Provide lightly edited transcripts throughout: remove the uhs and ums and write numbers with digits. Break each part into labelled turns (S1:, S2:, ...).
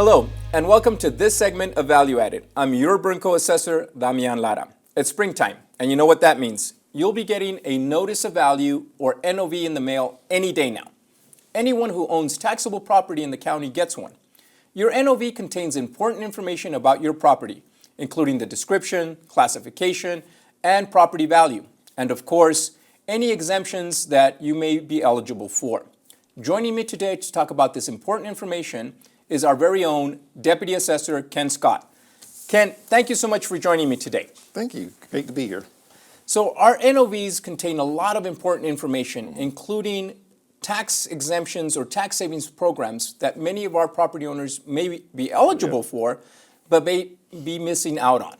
S1: Hello, and welcome to this segment of Value Added. I'm your Bernco Assessor, Damian Lara. It's springtime, and you know what that means. You'll be getting a Notice of Value, or NOV, in the mail any day now. Anyone who owns taxable property in the county gets one. Your NOV contains important information about your property, including the description, classification, and property value, and of course, any exemptions that you may be eligible for. Joining me today to talk about this important information is our very own Deputy Assessor, Ken Scott. Ken, thank you so much for joining me today.
S2: Thank you. Great to be here.
S1: So our NOVs contain a lot of important information, including tax exemptions or tax savings programs that many of our property owners may be eligible for, but may be missing out on.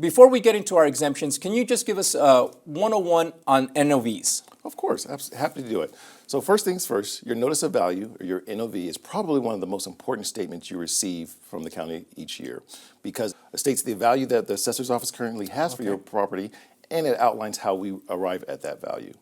S1: Before we get into our exemptions, can you just give us a 101 on NOVs?
S2: Of course, happy to do it. So first things first, your Notice of Value, or your NOV, is probably one of the most important statements you receive from the county each year, because it states the value that the assessor's office currently has for your property, and it outlines how we arrive at that value.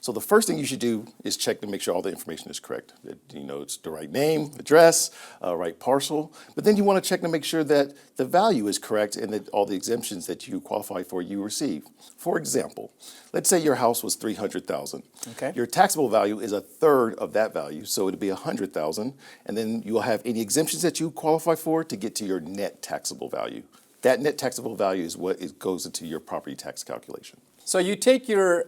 S2: So the first thing you should do is check to make sure all the information is correct. That, it's the right name, address, right parcel. But then you want to check to make sure that the value is correct and that all the exemptions that you qualify for you receive. For example, let's say your house was $300,000.
S1: Okay.
S2: Your taxable value is a third of that value, so it'd be $100,000, and then you will have any exemptions that you qualify for to get to your net taxable value. That net taxable value is what goes into your property tax calculation.
S1: So you take your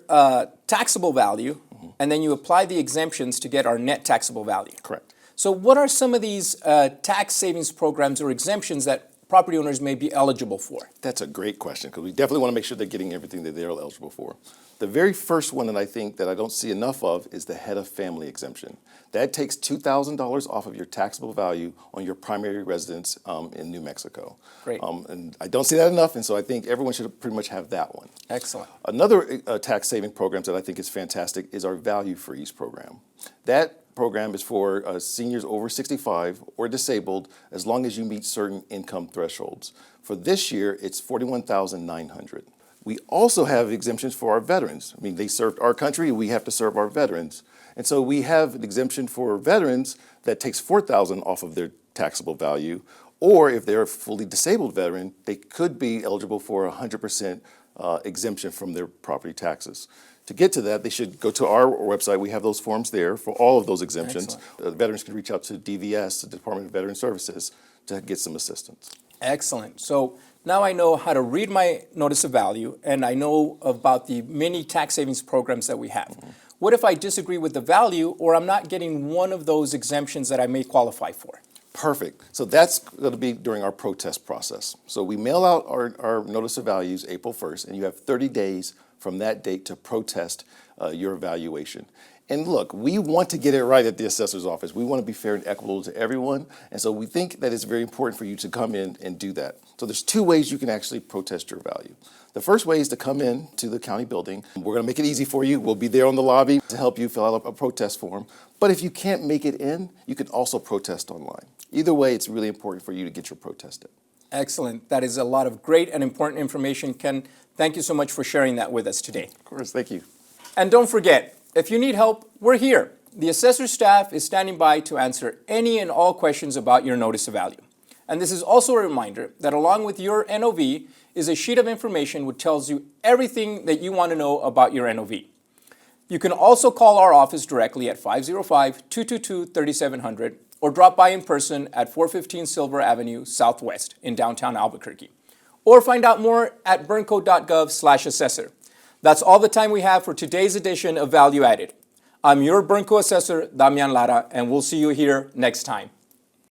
S1: taxable value and then you apply the exemptions to get our net taxable value.
S2: Correct.
S1: So what are some of these tax savings programs or exemptions that property owners may be eligible for?
S2: That's a great question, because we definitely want to make sure they're getting everything that they're eligible for. The very first one that I think that I don't see enough of is the head of family exemption. That takes $2,000 off of your taxable value on your primary residence in New Mexico.
S1: Great.
S2: And I don't see that enough, and so I think everyone should pretty much have that one.
S1: Excellent.
S2: Another tax saving program that I think is fantastic is our Value Freeze program. That program is for seniors over 65 or disabled, as long as you meet certain income thresholds. For this year, it's $41,900. We also have exemptions for our veterans. I mean, they served our country, we have to serve our veterans. And so we have an exemption for veterans that takes $4,000 off of their taxable value, or if they're a fully disabled veteran, they could be eligible for 100% exemption from their property taxes. To get to that, they should go to our website. We have those forms there for all of those exemptions. Veterans can reach out to DVS, the Department of Veteran Services, to get some assistance.
S1: Excellent. So now I know how to read my Notice of Value, and I know about the many tax savings programs that we have. What if I disagree with the value, or I'm not getting one of those exemptions that I may qualify for?
S2: Perfect. So that's going to be during our protest process. So we mail out our Notice of Values April 1st, and you have 30 days from that date to protest your evaluation. And look, we want to get it right at the assessor's office. We want to be fair and equitable to everyone. And so we think that it's very important for you to come in and do that. So there's two ways you can actually protest your value. The first way is to come in to the county building. We're going to make it easy for you. We'll be there on the lobby to help you fill out a protest form. But if you can't make it in, you can also protest online. Either way, it's really important for you to get your protest in.
S1: Excellent. That is a lot of great and important information. Ken, thank you so much for sharing that with us today.
S2: Of course, thank you.
S1: And don't forget, if you need help, we're here. The assessor staff is standing by to answer any and all questions about your Notice of Value. And this is also a reminder that along with your NOV is a sheet of information which tells you everything that you want to know about your NOV. You can also call our office directly at 505-222-3700 or drop by in person at 415 Silver Avenue Southwest in downtown Albuquerque. Or find out more at bernco.gov/assessor. That's all the time we have for today's edition of Value Added. I'm your Bernco Assessor, Damian Lara, and we'll see you here next time.